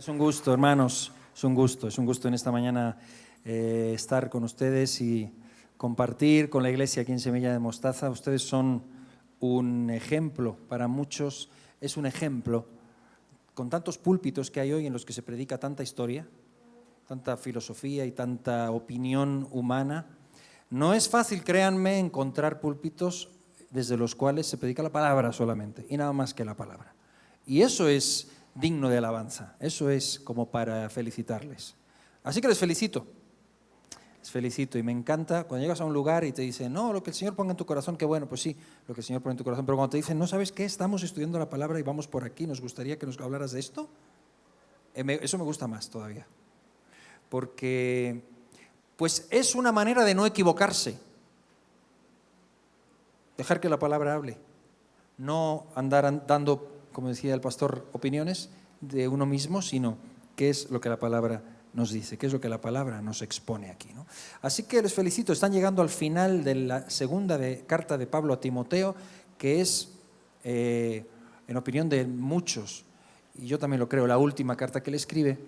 Es un gusto, hermanos, es un gusto en esta mañana estar con ustedes y compartir con la iglesia aquí en Semilla de Mostaza. Ustedes son un ejemplo, para muchos es un ejemplo, con tantos púlpitos que hay hoy en los que se predica tanta historia, tanta filosofía y tanta opinión humana. No es fácil, créanme, encontrar púlpitos desde los cuales se predica la palabra solamente y nada más que la palabra. Y eso es digno de alabanza, eso es como para felicitarles. Así que les felicito y me encanta cuando llegas a un lugar y te dicen, no, lo que el Señor ponga en tu corazón, qué bueno, pues sí, lo que el Señor pone en tu corazón, pero cuando te dicen, no, ¿sabes qué? Estamos estudiando la palabra y vamos por aquí, nos gustaría que nos hablaras de esto, eso me gusta más todavía, porque pues es una manera de no equivocarse, dejar que la palabra hable, no andar dando, como decía el pastor, opiniones de uno mismo, sino qué es lo que la palabra nos dice, qué es lo que la palabra nos expone aquí, ¿no? Así que les felicito, están llegando al final de la segunda carta de Pablo a Timoteo, que es, en opinión de muchos, y yo también lo creo, la última carta que le escribe.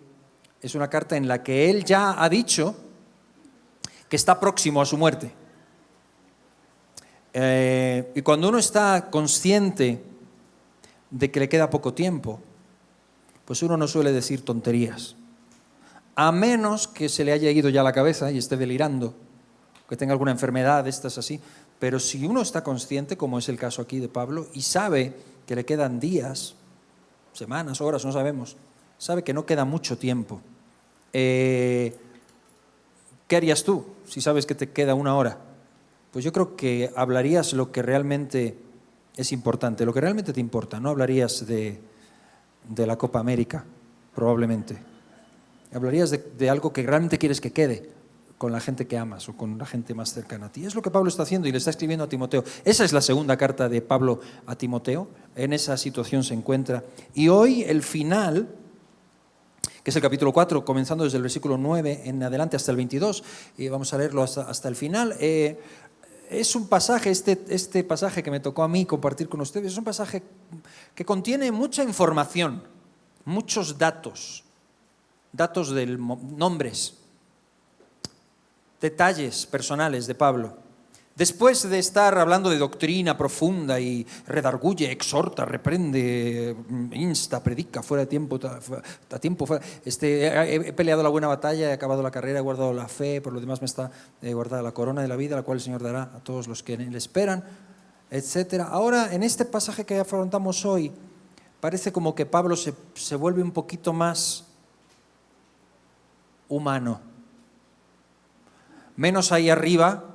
Es una carta en la que él ya ha dicho que está próximo a su muerte. Y cuando uno está consciente de que le queda poco tiempo, pues uno no suele decir tonterías, a menos que se le haya ido ya la cabeza y esté delirando, que tenga alguna enfermedad de estas así. Pero si uno está consciente, como es el caso aquí de Pablo, y sabe que le quedan días, semanas, horas, no sabemos, sabe que no queda mucho tiempo, ¿qué harías tú si sabes que te queda una hora? Pues yo creo que hablarías lo que realmente es importante, lo que realmente te importa. No hablarías de la Copa América, probablemente. Hablarías de algo que realmente quieres que quede con la gente que amas o con la gente más cercana a ti. Es lo que Pablo está haciendo y le está escribiendo a Timoteo. Esa es la segunda carta de Pablo a Timoteo. En esa situación se encuentra. Y hoy el final, que es el capítulo 4, comenzando desde el versículo 9 en adelante hasta el 22, y vamos a leerlo hasta el final. Es un pasaje, este pasaje que me tocó a mí compartir con ustedes, es un pasaje que contiene mucha información, muchos datos de nombres, detalles personales de Pablo. Después de estar hablando de doctrina profunda y redarguye, exhorta, reprende, insta, predica, fuera de tiempo, a tiempo, he peleado la buena batalla, he acabado la carrera, he guardado la fe, por lo demás me está guardada la corona de la vida, la cual el Señor dará a todos los que en Él esperan, etc. Ahora, en este pasaje que afrontamos hoy, parece como que Pablo se vuelve un poquito más humano, menos ahí arriba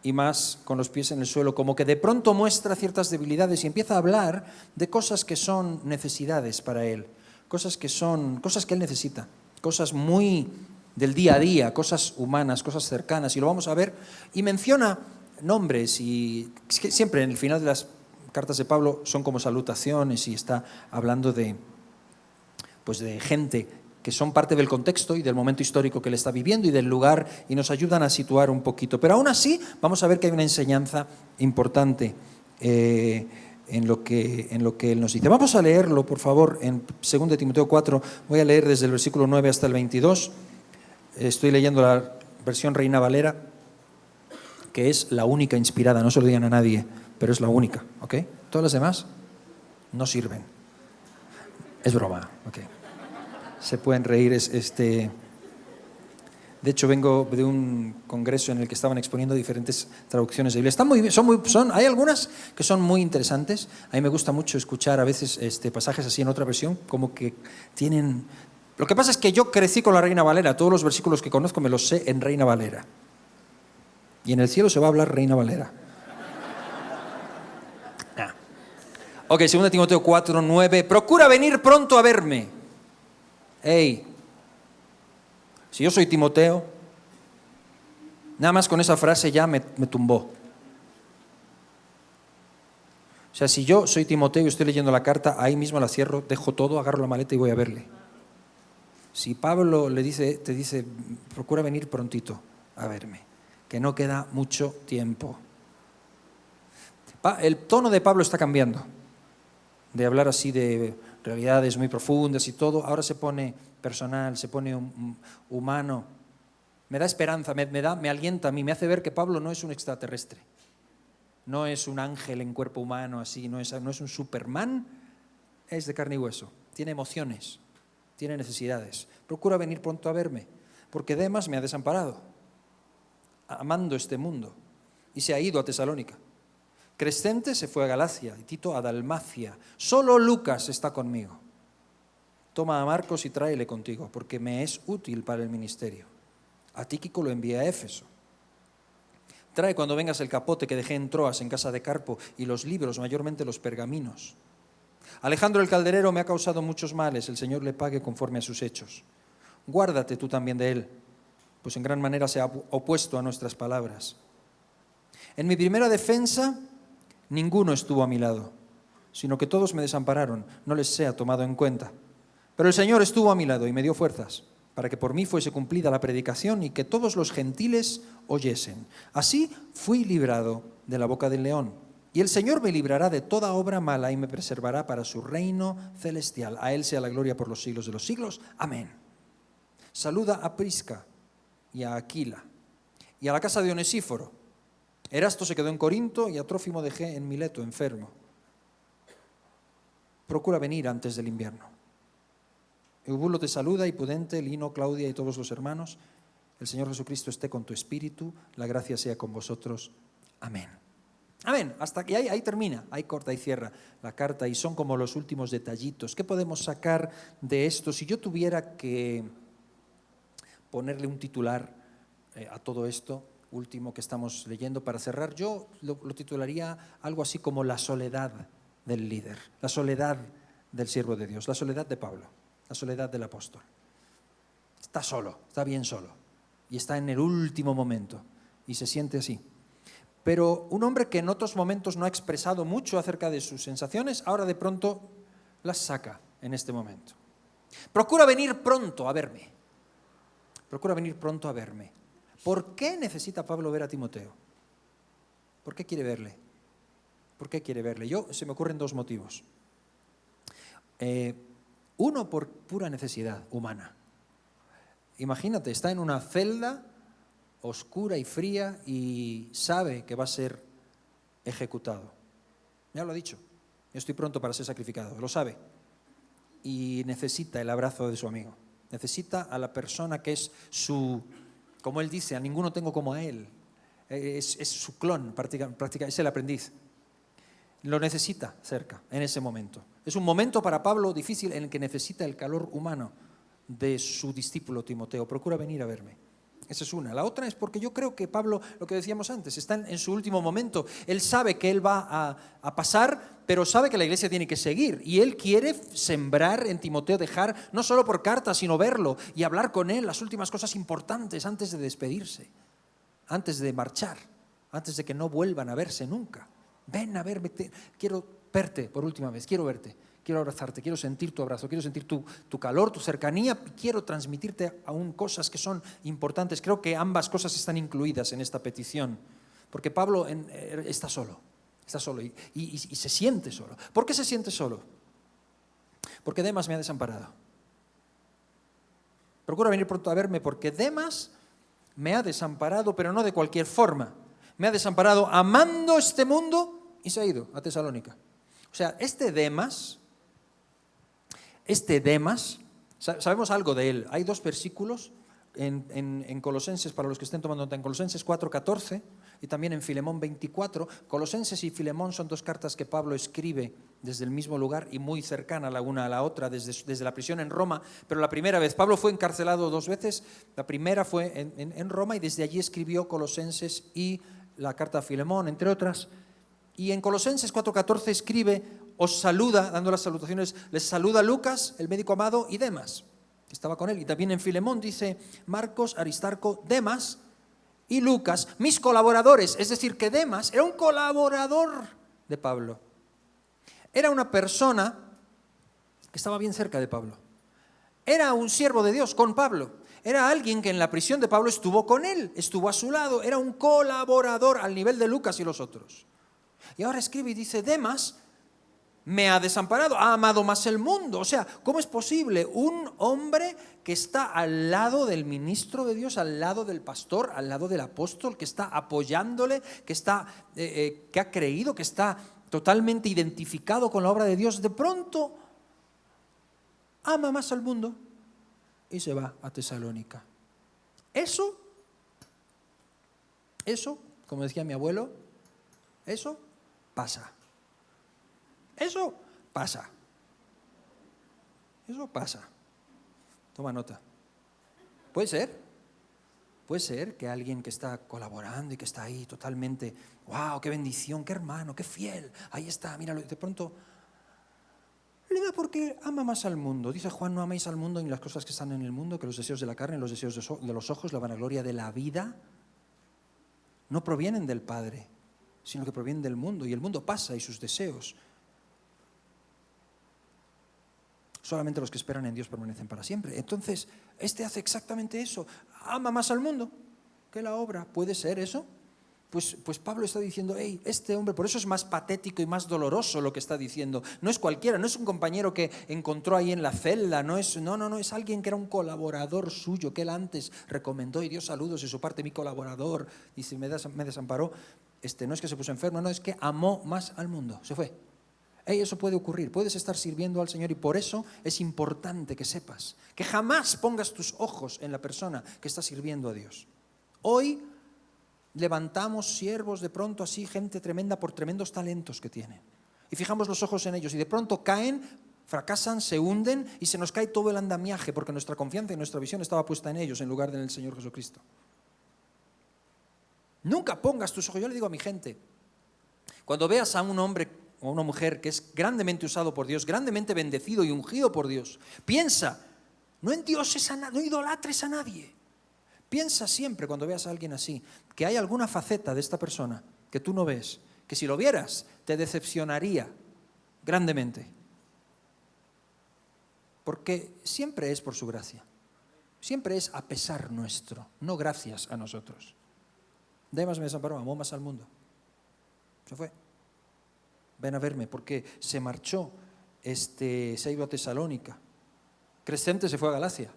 y más con los pies en el suelo, como que de pronto muestra ciertas debilidades y empieza a hablar de cosas que son necesidades para él, cosas que él necesita, cosas muy del día a día, cosas humanas, cosas cercanas, y lo vamos a ver, y menciona nombres, y siempre en el final de las cartas de Pablo son como salutaciones y está hablando de gente que son parte del contexto y del momento histórico que él está viviendo y del lugar, y nos ayudan a situar un poquito. Pero aún así vamos a ver que hay una enseñanza importante en lo que él nos dice. Vamos a leerlo, por favor, en 2 Timoteo 4. Voy a leer desde el versículo 9 hasta el 22. Estoy leyendo la versión Reina Valera, que es la única inspirada, no se lo digan a nadie, pero es la única, ¿ok? Todas las demás no sirven. Es broma, ¿ok? Se pueden reír. De hecho, vengo de un congreso en el que estaban exponiendo diferentes traducciones de Biblia. Están muy bien, hay algunas que son muy interesantes. A mí me gusta mucho escuchar a veces pasajes así en otra versión, como que tienen... Lo que pasa es que yo crecí con la Reina Valera. Todos los versículos que conozco me los sé en Reina Valera. Y en el cielo se va a hablar Reina Valera. Ok, 2 Timoteo 4, 9. Procura venir pronto a verme. Hey, si yo soy Timoteo, nada más con esa frase ya me tumbó. O sea, si yo soy Timoteo y estoy leyendo la carta, ahí mismo la cierro, dejo todo, agarro la maleta y voy a verle. Si Pablo te dice, procura venir prontito a verme, que no queda mucho tiempo. El tono de Pablo está cambiando. De hablar así de realidades muy profundas y todo, ahora se pone personal, se pone humano. Me da esperanza, me alienta a mí, me hace ver que Pablo no es un extraterrestre, no es un ángel en cuerpo humano así, no es un Superman, es de carne y hueso, tiene emociones, tiene necesidades. Procura venir pronto a verme, porque Demas me ha desamparado, amando este mundo, y se ha ido a Tesalónica. Crescente se fue a Galacia y Tito a Dalmacia. Solo Lucas está conmigo. Toma a Marcos y tráele contigo, porque me es útil para el ministerio. A Tíquico lo envía a Éfeso. Trae cuando vengas el capote que dejé en Troas, en casa de Carpo, y los libros, mayormente los pergaminos. Alejandro el calderero me ha causado muchos males, el Señor le pague conforme a sus hechos. Guárdate tú también de él, pues en gran manera se ha opuesto a nuestras palabras. En mi primera defensa, ninguno estuvo a mi lado, sino que todos me desampararon, no les sea tomado en cuenta. Pero el Señor estuvo a mi lado y me dio fuerzas, para que por mí fuese cumplida la predicación y que todos los gentiles oyesen. Así fui librado de la boca del león. Y el Señor me librará de toda obra mala y me preservará para su reino celestial. A Él sea la gloria por los siglos de los siglos. Amén. Saluda a Prisca y a Aquila y a la casa de Onesíforo. Erasto se quedó en Corinto y a Trófimo dejé en Mileto, enfermo. Procura venir antes del invierno. Eubulo te saluda, y Pudente, Lino, Claudia y todos los hermanos. El Señor Jesucristo esté con tu espíritu, la gracia sea con vosotros. Amén. Amén. Hasta que ahí termina, ahí corta y cierra la carta, y son como los últimos detallitos. ¿Qué podemos sacar de esto? Si yo tuviera que ponerle un titular a todo esto último que estamos leyendo para cerrar, yo lo titularía algo así como la soledad del líder, la soledad del siervo de Dios, la soledad de Pablo, la soledad del apóstol. Está solo, está bien solo, y está en el último momento, y se siente así. Pero un hombre que en otros momentos no ha expresado mucho acerca de sus sensaciones, ahora de pronto las saca en este momento. Procura venir pronto a verme. Procura venir pronto a verme. ¿Por qué necesita Pablo ver a Timoteo? ¿Por qué quiere verle? ¿Por qué quiere verle? Se me ocurren dos motivos. Uno, por pura necesidad humana. Imagínate, está en una celda oscura y fría y sabe que va a ser ejecutado. Ya lo ha dicho, yo estoy pronto para ser sacrificado, lo sabe. Y necesita el abrazo de su amigo. Necesita a la persona que es su, como él dice, a ninguno tengo como a él. Es su clon, es el aprendiz. Lo necesita cerca en ese momento. Es un momento para Pablo difícil en el que necesita el calor humano de su discípulo Timoteo. Procura venir a verme. Esa es una. La otra es porque yo creo que Pablo, lo que decíamos antes, está en su último momento. Él sabe que él va a pasar, pero sabe que la iglesia tiene que seguir. Y él quiere sembrar en Timoteo, dejar, no solo por carta, sino verlo y hablar con él las últimas cosas importantes antes de despedirse, antes de marchar, antes de que no vuelvan a verse nunca. Ven a verme, quiero verte por última vez, quiero verte. Quiero abrazarte, quiero sentir tu abrazo, quiero sentir tu calor, tu cercanía, quiero transmitirte aún cosas que son importantes. Creo que ambas cosas están incluidas en esta petición, porque Pablo está solo y se siente solo. ¿Por qué se siente solo? Porque Demas me ha desamparado. Procura venir pronto a verme porque Demas me ha desamparado, pero no de cualquier forma. Me ha desamparado amando este mundo y se ha ido a Tesalónica. O sea, este Demas, sabemos algo de él. Hay dos versículos en Colosenses, para los que estén tomando nota, en Colosenses 4:14 y también en Filemón 24. Colosenses y Filemón son dos cartas que Pablo escribe desde el mismo lugar y muy cercana la una a la otra, desde la prisión en Roma. Pero la primera vez, Pablo fue encarcelado 2 veces, la primera fue en Roma, y desde allí escribió Colosenses y la carta a Filemón, entre otras. Y en Colosenses 4:14 escribe: os saluda, dando las salutaciones, les saluda Lucas, el médico amado, y Demas, que estaba con él. Y también en Filemón dice: Marcos, Aristarco, Demas y Lucas, mis colaboradores. Es decir, que Demas era un colaborador de Pablo. Era una persona que estaba bien cerca de Pablo. Era un siervo de Dios con Pablo. Era alguien que en la prisión de Pablo estuvo con él, estuvo a su lado. Era un colaborador al nivel de Lucas y los otros. Y ahora escribe y dice: Demas me ha desamparado, ha amado más el mundo. O sea, ¿cómo es posible un hombre que está al lado del ministro de Dios, al lado del pastor, al lado del apóstol, que está apoyándole, que ha creído, que está totalmente identificado con la obra de Dios, de pronto ama más al mundo y se va a Tesalónica? Eso, como decía mi abuelo, eso pasa. Eso pasa. Eso pasa. Toma nota. Puede ser que alguien que está colaborando y que está ahí totalmente, wow, qué bendición, qué hermano, qué fiel, ahí está, míralo, de pronto le da porque ama más al mundo. Dice Juan, no améis al mundo ni las cosas que están en el mundo, que los deseos de la carne, los deseos de los ojos, la vanagloria de la vida, no provienen del Padre, sino que provienen del mundo, y el mundo pasa y sus deseos. Solamente los que esperan en Dios permanecen para siempre. Entonces, este hace exactamente eso. Ama más al mundo que la obra. ¿Puede ser eso? Pues Pablo está diciendo, hey, este hombre, por eso es más patético y más doloroso lo que está diciendo. No es cualquiera, no es un compañero que encontró ahí en la celda, no, es alguien que era un colaborador suyo, que él antes recomendó y dio saludos de su parte, mi colaborador, dice, me desamparó. No es que se puso enfermo, no, es que amó más al mundo, se fue. Hey, eso puede ocurrir, puedes estar sirviendo al Señor y por eso es importante que sepas que jamás pongas tus ojos en la persona que está sirviendo a Dios. Hoy levantamos siervos de pronto así, gente tremenda por tremendos talentos que tienen. Y fijamos los ojos en ellos y de pronto caen, fracasan, se hunden y se nos cae todo el andamiaje porque nuestra confianza y nuestra visión estaba puesta en ellos en lugar del Señor Jesucristo. Nunca pongas tus ojos, yo le digo a mi gente, cuando veas a un hombre o una mujer que es grandemente usado por Dios, grandemente bendecido y ungido por Dios, piensa, no endioses no idolatres a nadie. Piensa siempre cuando veas a alguien así, que hay alguna faceta de esta persona que tú no ves, que si lo vieras te decepcionaría grandemente. Porque siempre es por su gracia, siempre es a pesar nuestro, no gracias a nosotros. Demas me desamparó, amó más al mundo. Se fue. Ven a verme, porque se marchó, se ha ido a Tesalónica. Crescente se fue a Galacia.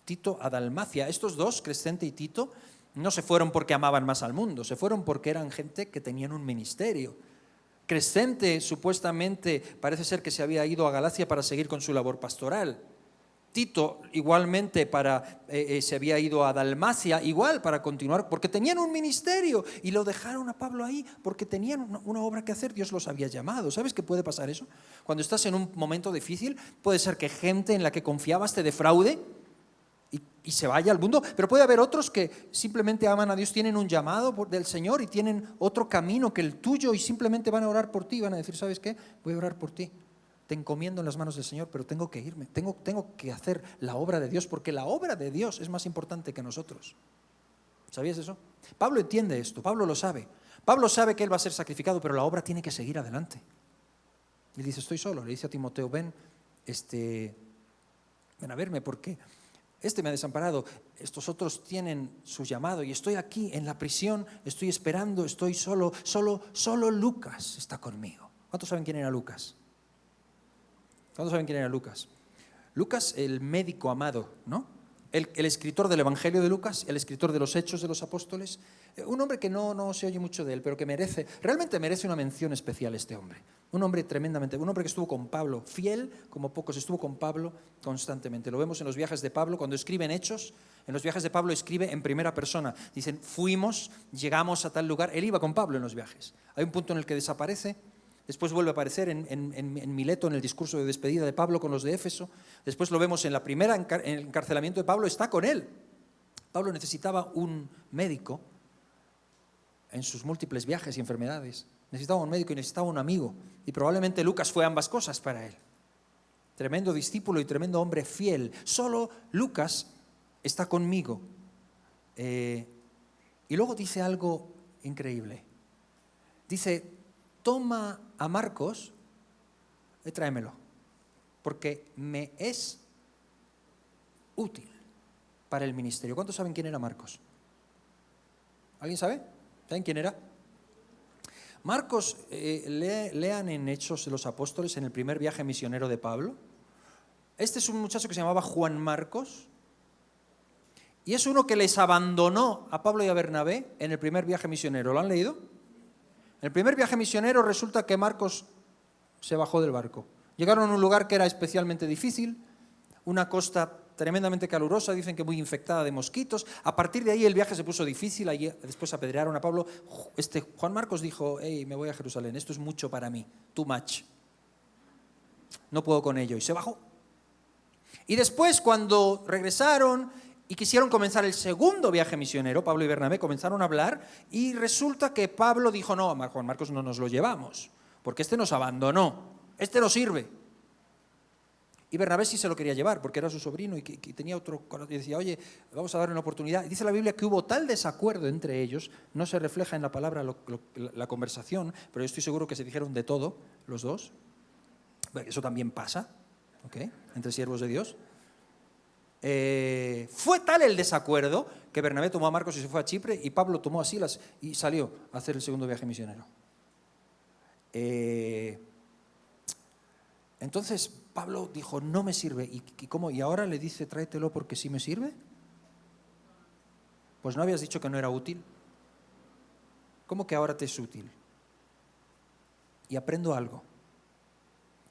Tito a Dalmacia. Estos dos, Crescente y Tito, no se fueron porque amaban más al mundo, se fueron porque eran gente que tenían un ministerio. Crescente supuestamente parece ser que se había ido a Galacia para seguir con su labor pastoral. Tito igualmente se había ido a Dalmacia, igual para continuar, porque tenían un ministerio y lo dejaron a Pablo ahí porque tenían una obra que hacer, Dios los había llamado. ¿Sabes qué puede pasar eso? Cuando estás en un momento difícil, puede ser que gente en la que confiabas te defraude y se vaya al mundo, pero puede haber otros que simplemente aman a Dios, tienen un llamado del Señor y tienen otro camino que el tuyo y simplemente van a orar por ti, van a decir, ¿sabes qué? Voy a orar por ti. Te encomiendo en las manos del Señor, pero tengo que irme, tengo que hacer la obra de Dios, porque la obra de Dios es más importante que nosotros. ¿Sabías eso? Pablo entiende esto, Pablo lo sabe. Pablo sabe que él va a ser sacrificado, pero la obra tiene que seguir adelante. Y dice, estoy solo, le dice a Timoteo, ven a verme porque me ha desamparado, estos otros tienen su llamado y estoy aquí en la prisión, estoy esperando, estoy solo Lucas está conmigo. ¿Cuántos saben quién era Lucas? ¿Cuántos saben quién era Lucas? Lucas, el médico amado, ¿no? El escritor del Evangelio de Lucas, el escritor de los Hechos de los Apóstoles, un hombre que no se oye mucho de él, pero que realmente merece una mención especial este hombre. Un hombre un hombre que estuvo con Pablo, fiel como pocos, estuvo con Pablo constantemente. Lo vemos en los viajes de Pablo, cuando escribe en Hechos, en los viajes de Pablo escribe en primera persona. Dicen, llegamos a tal lugar, él iba con Pablo en los viajes. Hay un punto en el que desaparece. Después vuelve a aparecer en Mileto, en el discurso de despedida de Pablo con los de Éfeso. Después lo vemos en la primera en el encarcelamiento de Pablo, está con él. Pablo necesitaba un médico en sus múltiples viajes y enfermedades. Necesitaba un médico y necesitaba un amigo. Y probablemente Lucas fue ambas cosas para él. Tremendo discípulo y tremendo hombre fiel. Solo Lucas está conmigo. Y luego dice algo increíble. Dice, toma a Marcos y tráemelo, porque me es útil para el ministerio. ¿Cuántos saben quién era Marcos? ¿Alguien sabe? ¿Saben quién era? Marcos, lean en Hechos de los Apóstoles, en el primer viaje misionero de Pablo. Este es un muchacho que se llamaba Juan Marcos, y es uno que les abandonó a Pablo y a Bernabé en el primer viaje misionero. ¿Lo han leído? En el primer viaje misionero resulta que Marcos se bajó del barco. Llegaron a un lugar que era especialmente difícil, una costa tremendamente calurosa, dicen que muy infectada de mosquitos. A partir de ahí el viaje se puso difícil, ahí después apedrearon a Pablo. Juan Marcos dijo, hey, me voy a Jerusalén, esto es mucho para mí, too much. No puedo con ello, y se bajó. Y después, cuando regresaron y quisieron comenzar el segundo viaje misionero, Pablo y Bernabé comenzaron a hablar, y resulta que Pablo dijo, no, a Juan Marcos no nos lo llevamos, porque este nos abandonó, este no sirve. Y Bernabé sí se lo quería llevar, porque era su sobrino y tenía otro, y decía, oye, vamos a darle una oportunidad. Y dice la Biblia que hubo tal desacuerdo entre ellos, no se refleja en la palabra la conversación, pero yo estoy seguro que se dijeron de todo, los dos. Eso también pasa, ¿ok?, entre siervos de Dios. Fue tal el desacuerdo que Bernabé tomó a Marcos y se fue a Chipre, y Pablo tomó a Silas y salió a hacer el segundo viaje misionero. Entonces Pablo dijo, no me sirve. ¿Y cómo? ¿Y ahora le dice, tráetelo porque sí me sirve? Pues no habías dicho que no era útil. ¿Cómo que ahora te es útil? Y aprendo algo.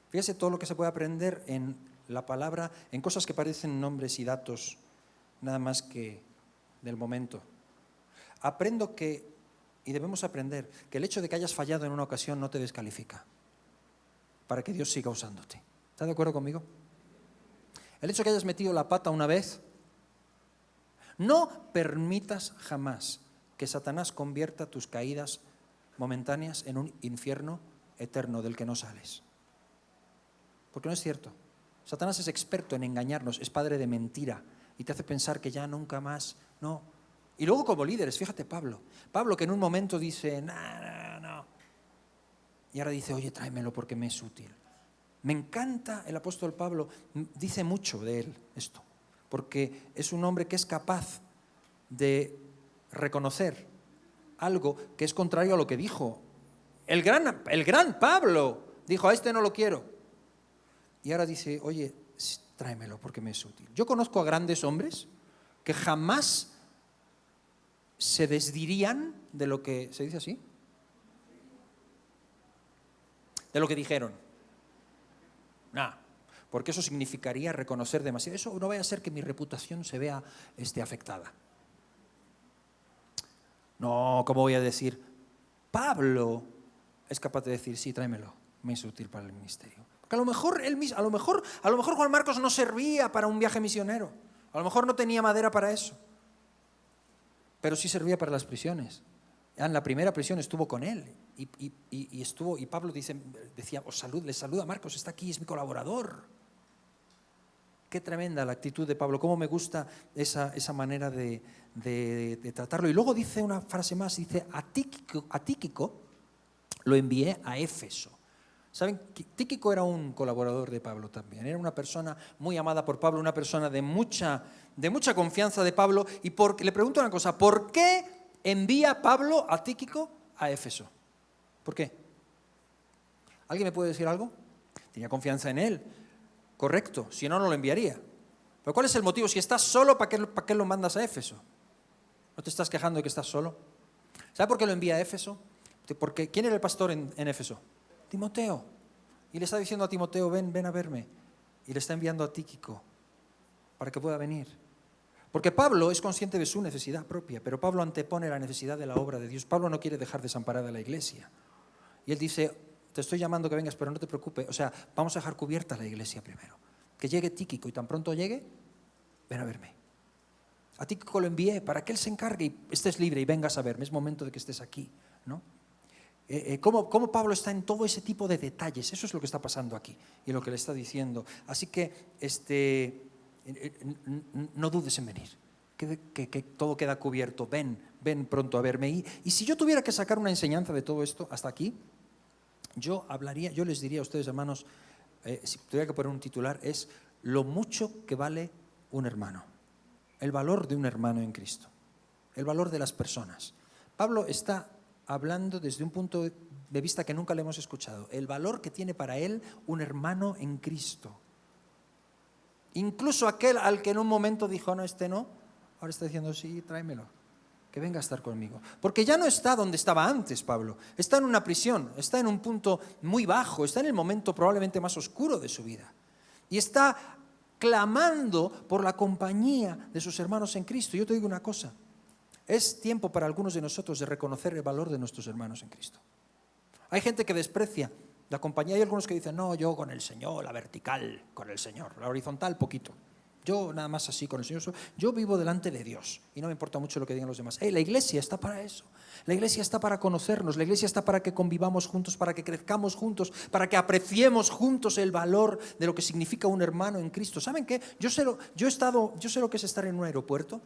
Fíjese todo lo que se puede aprender en la palabra, en cosas que parecen nombres y datos, nada más que del momento. Aprendo que, y debemos aprender, que el hecho de que hayas fallado en una ocasión no te descalifica para que Dios siga usándote. ¿Estás de acuerdo conmigo? El hecho de que hayas metido la pata una vez, no permitas jamás que Satanás convierta tus caídas momentáneas en un infierno eterno del que no sales. Porque no es cierto. Satanás es experto en engañarnos, es padre de mentira y te hace pensar que ya nunca más, no. Y luego como líderes, fíjate Pablo que en un momento dice, no. Y ahora dice, oye, tráemelo porque me es útil. Me encanta el apóstol Pablo, dice mucho de él esto, porque es un hombre que es capaz de reconocer algo que es contrario a lo que dijo. El gran Pablo dijo, a este no lo quiero. Y ahora dice, oye, tráemelo porque me es útil. Yo conozco a grandes hombres que jamás se desdirían de lo que, ¿se dice así?, de lo que dijeron. Porque eso significaría reconocer demasiado. Eso no vaya a ser que mi reputación se vea afectada. No, ¿cómo voy a decir? Pablo es capaz de decir, sí, tráemelo, me es útil para el ministerio. Porque a lo mejor Juan Marcos no servía para un viaje misionero. A lo mejor no tenía madera para eso. Pero sí servía para las prisiones. En la primera prisión estuvo con él y Pablo decía, les saluda a Marcos, está aquí, es mi colaborador. Qué tremenda la actitud de Pablo, cómo me gusta esa manera de tratarlo. Y luego dice una frase más, dice, a Tíquico lo envié a Éfeso. ¿Saben? Tíquico era un colaborador de Pablo también, era una persona muy amada por Pablo, una persona de mucha confianza de Pablo. Y le pregunto una cosa, ¿por qué envía Pablo a Tíquico a Éfeso? ¿Por qué? ¿Alguien me puede decir algo? Tenía confianza en él, correcto, si no, no lo enviaría. Pero ¿cuál es el motivo? Si estás solo, ¿para qué lo mandas a Éfeso? ¿No te estás quejando de que estás solo? ¿Sabe por qué lo envía a Éfeso? Porque ¿quién era el pastor en Éfeso? Timoteo. Y le está diciendo a Timoteo, ven a verme. Y le está enviando a Tíquico para que pueda venir. Porque Pablo es consciente de su necesidad propia, pero Pablo antepone la necesidad de la obra de Dios. Pablo no quiere dejar desamparada a la iglesia. Y él dice, te estoy llamando que vengas, pero no te preocupes. O sea, vamos a dejar cubierta la iglesia primero. Que llegue Tíquico y tan pronto llegue, ven a verme. A Tíquico lo envié para que él se encargue y estés libre y vengas a verme. Es momento de que estés aquí, ¿no? Cómo Pablo está en todo ese tipo de detalles. Eso es lo que está pasando aquí y lo que le está diciendo. Así que no dudes en venir, que todo queda cubierto. Ven pronto a verme. Y si yo tuviera que sacar una enseñanza de todo esto hasta aquí, yo les diría a ustedes, hermanos, si tuviera que poner un titular, es lo mucho que vale un hermano, el valor de un hermano en Cristo, el valor de las personas. Pablo está hablando desde un punto de vista que nunca le hemos escuchado. El valor que tiene para él un hermano en Cristo. Incluso aquel al que en un momento dijo, no, este no, ahora está diciendo, sí, tráemelo, que venga a estar conmigo. Porque ya no está donde estaba antes Pablo, está en una prisión, está en un punto muy bajo, está en el momento probablemente más oscuro de su vida. Y está clamando por la compañía de sus hermanos en Cristo. Yo te digo una cosa, es tiempo para algunos de nosotros de reconocer el valor de nuestros hermanos en Cristo. Hay gente que desprecia la compañía, hay algunos que dicen, no, yo con el Señor, la vertical con el Señor, la horizontal poquito. Yo nada más así con el Señor, yo vivo delante de Dios y no me importa mucho lo que digan los demás. La iglesia está para eso, la iglesia está para conocernos, la iglesia está para que convivamos juntos, para que crezcamos juntos, para que apreciemos juntos el valor de lo que significa un hermano en Cristo. ¿Saben qué? Yo sé lo que es estar en un aeropuerto,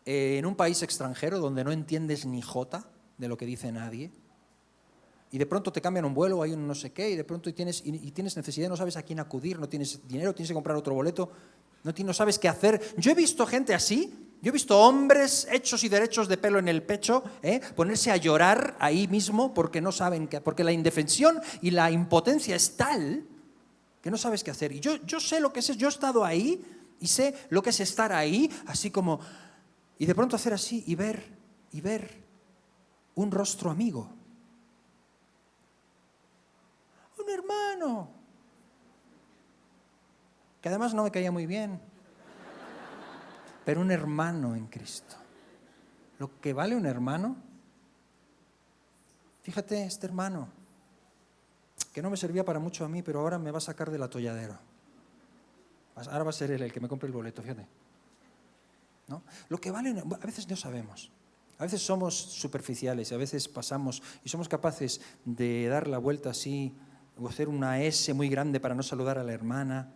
en un país extranjero donde no entiendes ni jota de lo que dice nadie. Y de pronto te cambian un vuelo, hay un no sé qué, y de pronto tienes necesidad, no sabes a quién acudir, no tienes dinero, tienes que comprar otro boleto, no sabes qué hacer. Yo he visto gente así, yo he visto hombres hechos y derechos de pelo en el pecho, ponerse a llorar ahí mismo porque no saben qué, porque la indefensión y la impotencia es tal que no sabes qué hacer. Y yo sé lo que es, yo he estado ahí y sé lo que es estar ahí, así como, y de pronto hacer así y ver un rostro amigo. Un hermano, que además no me caía muy bien, pero un hermano en Cristo. Lo que vale un hermano, fíjate, este hermano, que no me servía para mucho a mí, pero ahora me va a sacar del atolladero. Ahora va a ser él el que me compre el boleto, fíjate. ¿No? Lo que vale, a veces no sabemos. A veces somos superficiales, a veces pasamos y somos capaces de dar la vuelta así, o hacer una S muy grande para no saludar a la hermana.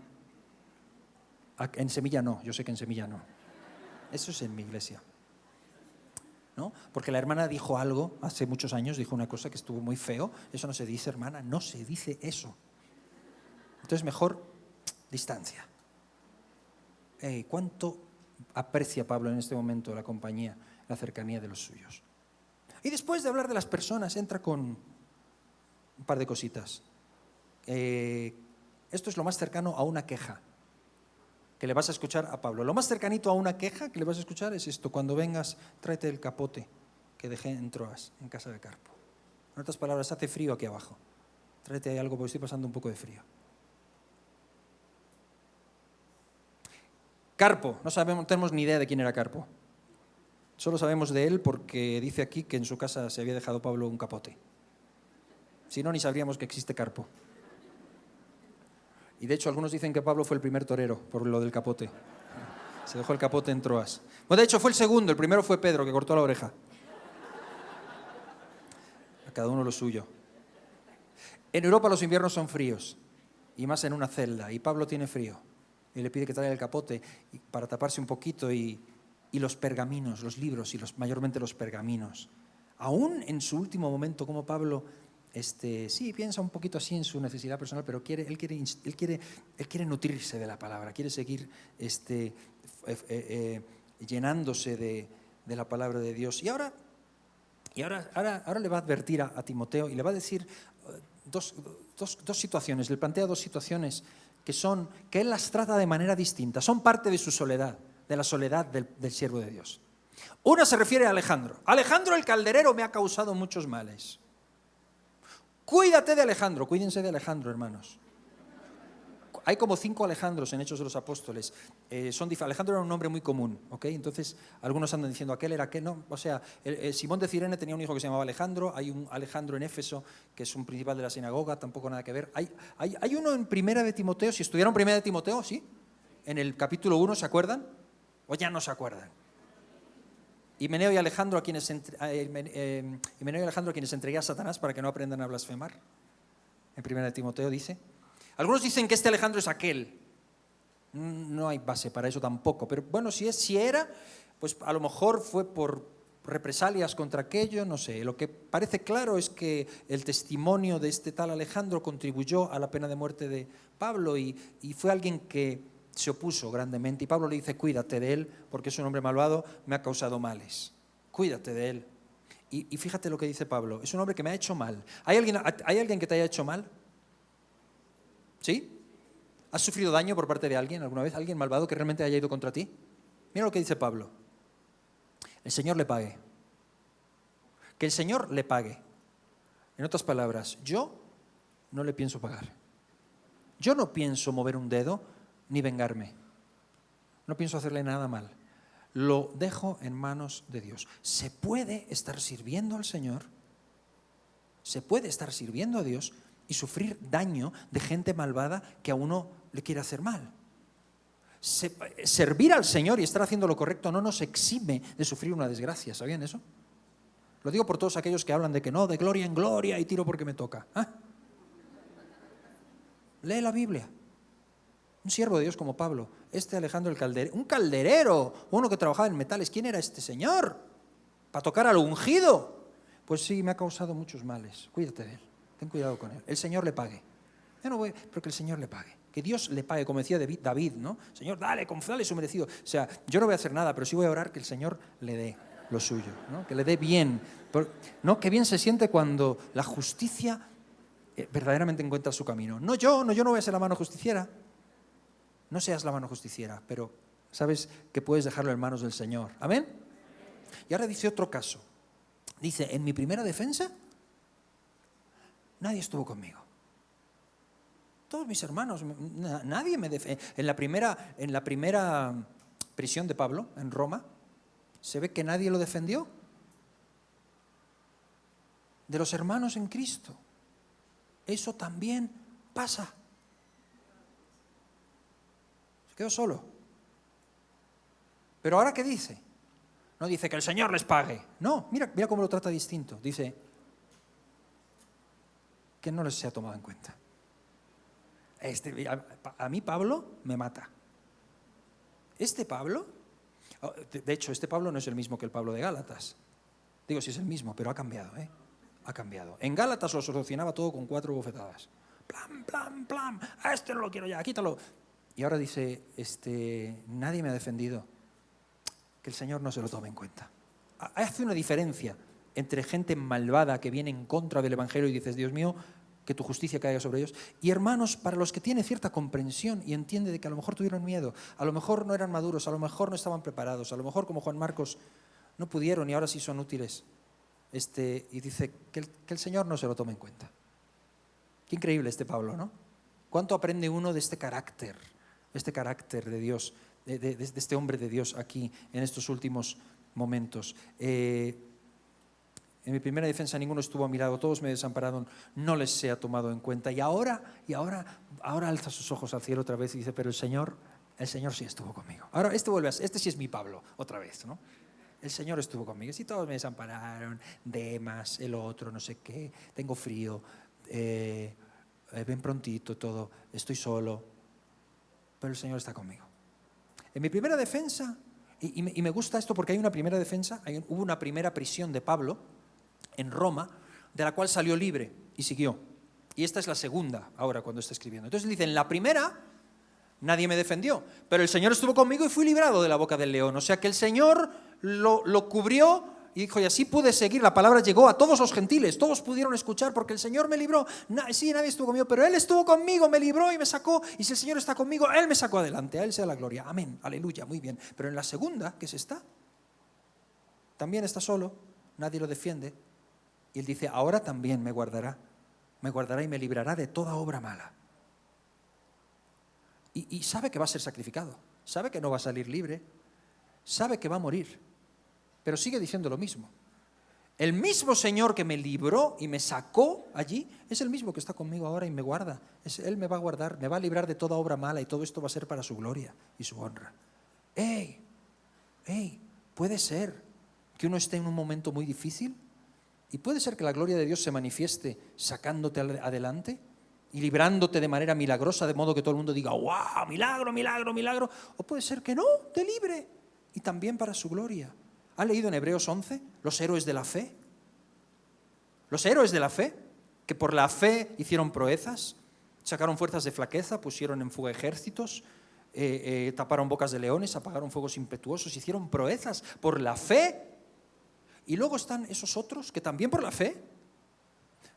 En Semilla no, yo sé que en Semilla no. Eso es en mi iglesia, ¿no? Porque la hermana dijo algo, hace muchos años dijo una cosa que estuvo muy feo. Eso no se dice, hermana, no se dice eso. Entonces mejor distancia. ¿Cuánto aprecia Pablo en este momento la compañía, la cercanía de los suyos? Y después de hablar de las personas, entra con un par de cositas. Esto es lo más cercano a una queja que le vas a escuchar a Pablo. Lo más cercanito a una queja que le vas a escuchar es esto: cuando vengas, tráete el capote que dejé en Troas, en casa de Carpo. En otras palabras, hace frío aquí abajo. Tráete ahí algo porque estoy pasando un poco de frío. Carpo, no tenemos ni idea de quién era Carpo. Solo sabemos de él porque dice aquí que en su casa se había dejado Pablo un capote. Si no, ni sabríamos que existe Carpo. Y de hecho, algunos dicen que Pablo fue el primer torero por lo del capote. Se dejó el capote en Troas. Bueno, de hecho, fue el segundo. El primero fue Pedro, que cortó la oreja. A cada uno lo suyo. En Europa los inviernos son fríos, y más en una celda. Y Pablo tiene frío. Y le pide que traiga el capote para taparse un poquito y los pergaminos, los libros, y mayormente los pergaminos. Aún en su último momento, como Pablo... sí, piensa un poquito así en su necesidad personal, pero él quiere nutrirse de la palabra, quiere seguir llenándose de la palabra de Dios. Y ahora le va a advertir a Timoteo y le va a decir dos situaciones, le plantea dos situaciones que él las trata de manera distinta, son parte de su soledad, de la soledad del siervo de Dios. Una se refiere a Alejandro. Alejandro el calderero me ha causado muchos males. Cuídate de Alejandro, cuídense de Alejandro, hermanos. Hay como 5 Alejandros en Hechos de los Apóstoles. Alejandro era un nombre muy común, ¿ok? Entonces, algunos andan diciendo aquel era aquel, no. O sea, Simón de Cirene tenía un hijo que se llamaba Alejandro. Hay un Alejandro en Éfeso, que es un principal de la sinagoga, tampoco nada que ver. Hay uno en Primera de Timoteo, si estudiaron Primera de Timoteo, ¿sí? En el capítulo 1, ¿se acuerdan? ¿O ya no se acuerdan? Himeneo y Alejandro a quienes entregué a Satanás para que no aprendan a blasfemar. En Primera de Timoteo dice. Algunos dicen que este Alejandro es aquel. No hay base para eso tampoco. Pero bueno, si era, pues a lo mejor fue por represalias contra aquello, no sé. Lo que parece claro es que el testimonio de este tal Alejandro contribuyó a la pena de muerte de Pablo y fue alguien que se opuso grandemente. Y Pablo le dice, cuídate de él, porque es un hombre malvado, me ha causado males. Cuídate de él. Y fíjate lo que dice Pablo. Es un hombre que me ha hecho mal. ¿Hay alguien que te haya hecho mal? ¿Sí? ¿Has sufrido daño por parte de alguien alguna vez? ¿Alguien malvado que realmente haya ido contra ti? Mira lo que dice Pablo. El Señor le pague. Que el Señor le pague. En otras palabras, yo no le pienso pagar. Yo no pienso mover un dedo ni vengarme. No pienso hacerle nada mal. Lo dejo en manos de Dios. ¿Se puede estar sirviendo al Señor? ¿Se puede estar sirviendo a Dios y sufrir daño de gente malvada que a uno le quiere hacer mal? Servir al Señor y estar haciendo lo correcto no nos exime de sufrir una desgracia. ¿Sabían eso? Lo digo por todos aquellos que hablan de que no, de gloria en gloria y tiro porque me toca. ¿Ah? Lee la Biblia. Un siervo de Dios como Pablo, Alejandro el calderero, un calderero, uno que trabajaba en metales. ¿Quién era este señor? ¿Para tocar al ungido? Pues sí, me ha causado muchos males. Cuídate de él, ten cuidado con él. El Señor le pague. Yo no voy, pero que el Señor le pague. Que Dios le pague, como decía David, ¿no? Señor, dale su merecido. O sea, yo no voy a hacer nada, pero sí voy a orar que el Señor le dé lo suyo, ¿no? Que le dé bien. ¿No? Qué bien se siente cuando la justicia verdaderamente encuentra su camino. Yo no voy a ser la mano justiciera. No seas la mano justiciera, pero sabes que puedes dejarlo en manos del Señor. ¿Amén? Y ahora dice otro caso. Dice, en mi primera defensa, nadie estuvo conmigo. Todos mis hermanos, nadie me defendió. En la primera prisión de Pablo, en Roma, se ve que nadie lo defendió. De los hermanos en Cristo. Eso también pasa. Quedó solo. Pero ahora, ¿qué dice? No dice que el Señor les pague. No, mira cómo lo trata distinto. Dice que no les sea tomado en cuenta. A mí Pablo me mata. Este Pablo, de hecho, este Pablo no es el mismo que el Pablo de Gálatas. Digo, sí es el mismo, pero ha cambiado, ¿eh? Ha cambiado. En Gálatas lo solucionaba todo con 4 bofetadas. Plam, plam, plam. A este no lo quiero ya, quítalo. Y ahora dice, nadie me ha defendido. Que el Señor no se lo tome en cuenta. Hace una diferencia entre gente malvada que viene en contra del Evangelio y dices, Dios mío, que tu justicia caiga sobre ellos. Y hermanos, para los que tienen cierta comprensión y entiende de que a lo mejor tuvieron miedo, a lo mejor no eran maduros, a lo mejor no estaban preparados, a lo mejor como Juan Marcos no pudieron y ahora sí son útiles. Y dice que el Señor no se lo tome en cuenta. Qué increíble este Pablo, ¿no? ¿Cuánto aprende uno de este carácter de Dios, de este hombre de Dios aquí en estos últimos momentos? En mi primera defensa ninguno estuvo a mi lado, todos me desampararon, no les sea tomado en cuenta. Y ahora alza sus ojos al cielo otra vez y dice, pero el Señor sí estuvo conmigo. Ahora este sí es mi Pablo, otra vez, ¿no? El Señor estuvo conmigo. Si todos me desampararon, Demas, el otro, no sé qué, tengo frío, ven prontito todo, estoy solo, pero el Señor está conmigo. En mi primera defensa, y me gusta esto porque hay una primera defensa, hubo una primera prisión de Pablo en Roma, de la cual salió libre y siguió. Y esta es la segunda ahora cuando está escribiendo. Entonces dice, en la primera nadie me defendió, pero el Señor estuvo conmigo y fui librado de la boca del león. O sea que el Señor lo cubrió y dijo, y así pude seguir. La palabra llegó a todos los gentiles, todos pudieron escuchar porque el Señor me libró. Sí, nadie estuvo conmigo, pero Él estuvo conmigo, me libró y me sacó. Y si el Señor está conmigo, Él me sacó adelante. A Él sea la gloria. Amén, aleluya, muy bien. Pero en la segunda, que es esta, también está solo, nadie lo defiende. Y Él dice, ahora también me guardará y me librará de toda obra mala. Y sabe que va a ser sacrificado, sabe que no va a salir libre, sabe que va a morir, pero sigue diciendo lo mismo. El mismo Señor que me libró y me sacó allí es el mismo que está conmigo ahora y me guarda. Él me va a guardar, me va a librar de toda obra mala y todo esto va a ser para su gloria y su honra. Puede ser que uno esté en un momento muy difícil y puede ser que la gloria de Dios se manifieste sacándote adelante y librándote de manera milagrosa, de modo que todo el mundo diga, ¡wow! Milagro, milagro, milagro. O puede ser que no, te libre y también para su gloria. ¿Has leído en Hebreos 11 los héroes de la fe? Los héroes de la fe, que por la fe hicieron proezas, sacaron fuerzas de flaqueza, pusieron en fuga ejércitos, taparon bocas de leones, apagaron fuegos impetuosos, hicieron proezas por la fe. Y luego están esos otros que también por la fe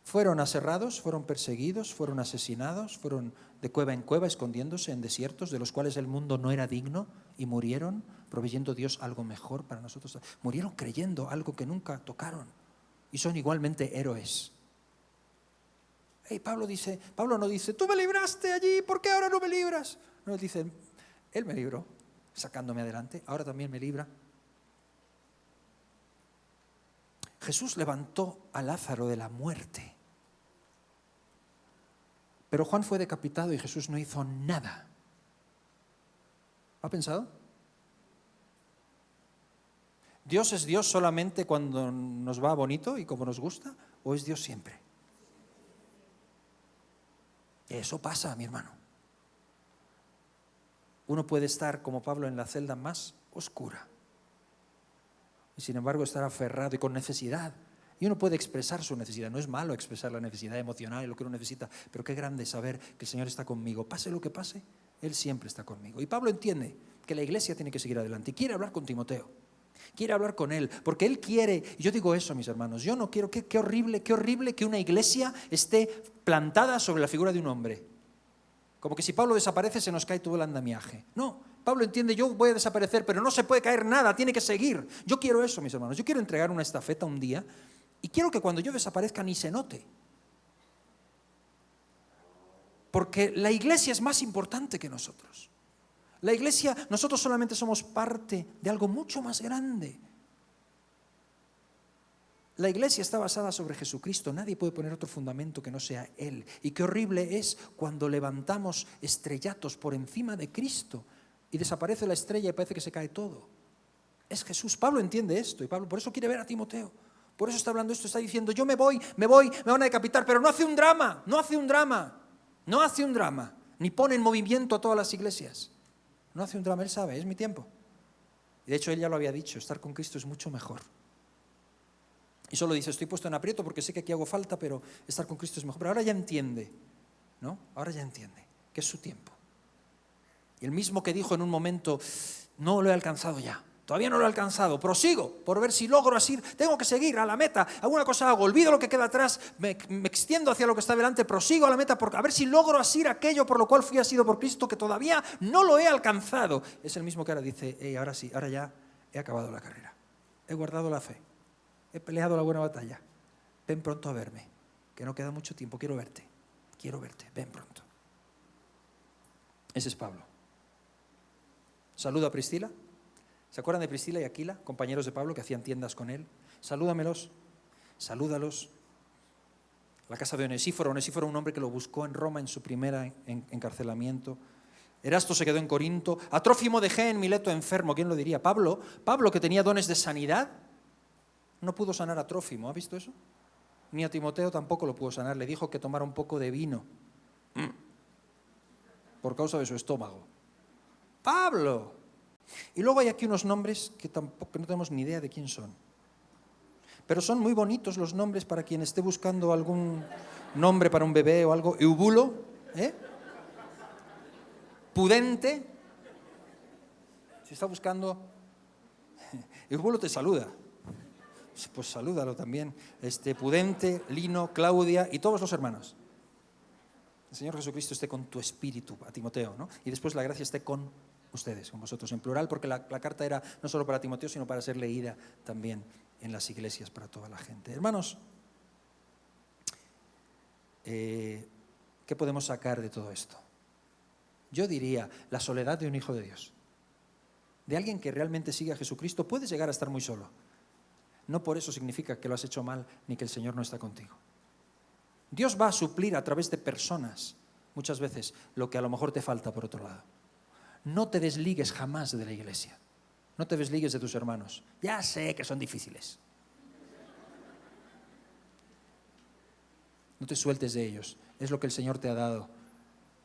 fueron aserrados, fueron perseguidos, fueron asesinados, fueron de cueva en cueva escondiéndose en desiertos de los cuales el mundo no era digno y murieron proveyendo Dios algo mejor para nosotros. Murieron creyendo algo que nunca tocaron y son igualmente héroes. Pablo no dice, tú me libraste allí, ¿por qué ahora no me libras? No, él dice, Él me libró sacándome adelante, ahora también me libra. Jesús levantó a Lázaro de la muerte. Pero Juan fue decapitado y Jesús no hizo nada. ¿Ha pensado? ¿Dios es Dios solamente cuando nos va bonito y como nos gusta? ¿O es Dios siempre? Eso pasa, mi hermano. Uno puede estar, como Pablo, en la celda más oscura. Y sin embargo estar aferrado y con necesidad. Y uno puede expresar su necesidad. No es malo expresar la necesidad emocional y lo que uno necesita, pero qué grande saber que el Señor está conmigo. Pase lo que pase, Él siempre está conmigo. Y Pablo entiende que la iglesia tiene que seguir adelante y quiere hablar con Timoteo. Quiere hablar con él, porque él quiere, y yo digo eso, mis hermanos, yo no quiero, qué horrible que una iglesia esté plantada sobre la figura de un hombre. Como que si Pablo desaparece se nos cae todo el andamiaje. No, Pablo entiende, yo voy a desaparecer, pero no se puede caer nada, tiene que seguir. Yo quiero eso, mis hermanos, yo quiero entregar una estafeta un día y quiero que cuando yo desaparezca ni se note. Porque la iglesia es más importante que nosotros. La iglesia, nosotros solamente somos parte de algo mucho más grande. La iglesia está basada sobre Jesucristo. Nadie puede poner otro fundamento que no sea Él. Y qué horrible es cuando levantamos estrellatos por encima de Cristo y desaparece la estrella y parece que se cae todo. Es Jesús. Pablo entiende esto y Pablo por eso quiere ver a Timoteo. Por eso está hablando esto, está diciendo, yo me voy, me van a decapitar, pero no hace un drama, ni pone en movimiento a todas las iglesias. No hace un drama, él sabe, es mi tiempo. Y de hecho él ya lo había dicho, estar con Cristo es mucho mejor. Y solo dice, estoy puesto en aprieto porque sé que aquí hago falta, pero estar con Cristo es mejor. Pero ahora ya entiende, ¿no? Ahora ya entiende que es su tiempo. Y el mismo que dijo en un momento, no lo he alcanzado ya, todavía no lo he alcanzado, prosigo por ver si logro así, tengo que seguir a la meta, alguna cosa hago, olvido lo que queda atrás, me extiendo hacia lo que está delante, prosigo a la meta, a ver si logro asir aquello por lo cual fui asido por Cristo, que todavía no lo he alcanzado. Es el mismo que ahora dice, ahora sí, ahora ya he acabado la carrera, he guardado la fe, he peleado la buena batalla, ven pronto a verme, que no queda mucho tiempo, quiero verte, ven pronto. Ese es Pablo. Saluda a Priscila. ¿Se acuerdan de Priscila y Aquila, compañeros de Pablo que hacían tiendas con él? Salúdamelos, salúdalos. La casa de Onesíforo, un hombre que lo buscó en Roma en su primer encarcelamiento. Erasto se quedó en Corinto. A Trófimo dejé en Mileto enfermo. ¿Quién lo diría? Pablo, que tenía dones de sanidad, no pudo sanar a Trófimo. ¿Ha visto eso? Ni a Timoteo tampoco lo pudo sanar. Le dijo que tomara un poco de vino por causa de su estómago. Pablo. Y luego hay aquí unos nombres que tampoco no tenemos ni idea de quién son. Pero son muy bonitos los nombres para quien esté buscando algún nombre para un bebé o algo. Eubulo, Pudente. Si está buscando, Eubulo te saluda. Pues salúdalo también. Pudente, Lino, Claudia y todos los hermanos. El Señor Jesucristo esté con tu espíritu, a Timoteo, ¿no? Y después la gracia esté con ustedes, con vosotros, en plural, porque la carta era no solo para Timoteo, sino para ser leída también en las iglesias para toda la gente. Hermanos, ¿qué podemos sacar de todo esto? Yo diría, la soledad de un hijo de Dios, de alguien que realmente sigue a Jesucristo, puede llegar a estar muy solo. No por eso significa que lo has hecho mal, ni que el Señor no está contigo. Dios va a suplir a través de personas, muchas veces, lo que a lo mejor te falta por otro lado. No te desligues jamás de la iglesia. No te desligues de tus hermanos. Ya sé que son difíciles. No te sueltes de ellos. Es lo que el Señor te ha dado.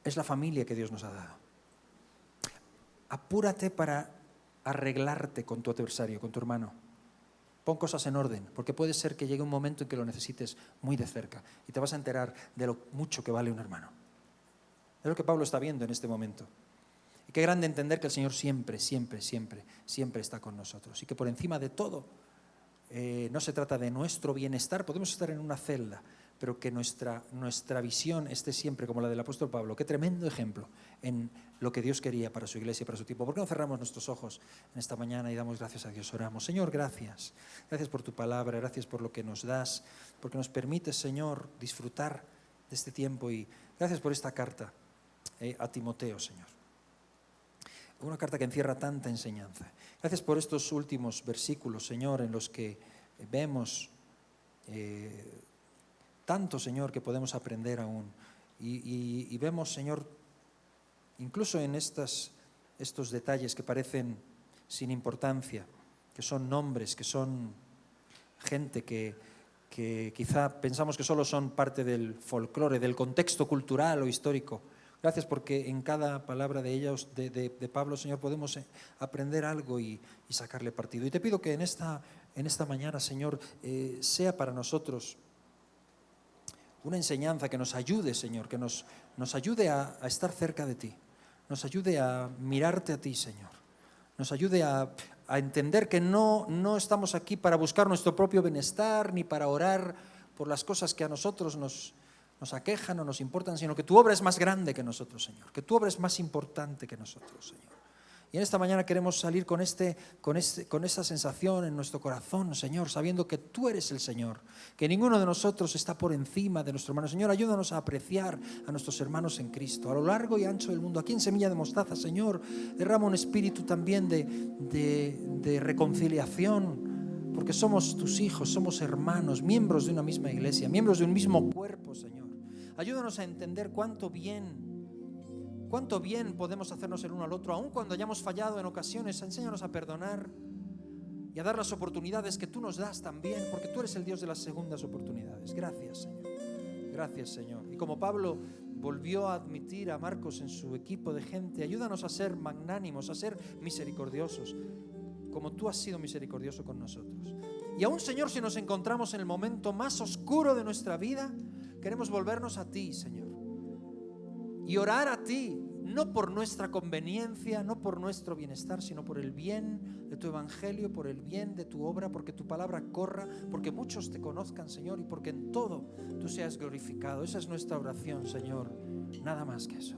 Es la familia que Dios nos ha dado. Apúrate para arreglarte con tu adversario, con tu hermano. Pon cosas en orden, porque puede ser que llegue un momento en que lo necesites muy de cerca y te vas a enterar de lo mucho que vale un hermano. Es lo que Pablo está viendo en este momento. Y qué grande entender que el Señor siempre está con nosotros y que por encima de todo no se trata de nuestro bienestar, podemos estar en una celda, pero que nuestra visión esté siempre como la del apóstol Pablo. Qué tremendo ejemplo en lo que Dios quería para su iglesia y para su tiempo. ¿Por qué no cerramos nuestros ojos en esta mañana y damos gracias a Dios? Oramos. Señor, gracias. Gracias por tu palabra, gracias por lo que nos das, porque nos permites, Señor, disfrutar de este tiempo, y gracias por esta carta a Timoteo, Señor. Una carta que encierra tanta enseñanza. Gracias por estos últimos versículos, Señor, en los que vemos tanto, Señor, que podemos aprender aún. Y vemos, Señor, incluso en estos detalles que parecen sin importancia, que son nombres, que son gente que quizá pensamos que solo son parte del folclore, del contexto cultural o histórico. Gracias porque en cada palabra de ellos, de Pablo, Señor, podemos aprender algo y sacarle partido. Y te pido que en esta mañana, Señor, sea para nosotros una enseñanza que nos ayude, Señor, que nos ayude a estar cerca de ti, nos ayude a mirarte a ti, Señor, nos ayude a entender que no estamos aquí para buscar nuestro propio bienestar ni para orar por las cosas que a nosotros nos aquejan o nos importan, sino que tu obra es más grande que nosotros, Señor, que tu obra es más importante que nosotros, Señor. Y en esta mañana queremos salir con esa sensación en nuestro corazón, Señor, sabiendo que tú eres el Señor, que ninguno de nosotros está por encima de nuestro hermano. Señor, ayúdanos a apreciar a nuestros hermanos en Cristo, a lo largo y ancho del mundo. Aquí en Semilla de Mostaza, Señor, derrama un espíritu también de reconciliación, porque somos tus hijos, somos hermanos, miembros de una misma iglesia, miembros de un mismo cuerpo, Señor. Ayúdanos a entender cuánto bien podemos hacernos el uno al otro, aun cuando hayamos fallado en ocasiones. Enséñanos a perdonar y a dar las oportunidades que tú nos das también, porque tú eres el Dios de las segundas oportunidades. Gracias, Señor. Gracias, Señor. Y como Pablo volvió a admitir a Marcos en su equipo de gente, ayúdanos a ser magnánimos, a ser misericordiosos, como tú has sido misericordioso con nosotros. Y aún, Señor, si nos encontramos en el momento más oscuro de nuestra vida, queremos volvernos a ti, Señor, y orar a ti, no por nuestra conveniencia, no por nuestro bienestar, sino por el bien de tu evangelio, por el bien de tu obra, porque tu palabra corra, porque muchos te conozcan, Señor, y porque en todo tú seas glorificado. Esa es nuestra oración, Señor, nada más que eso.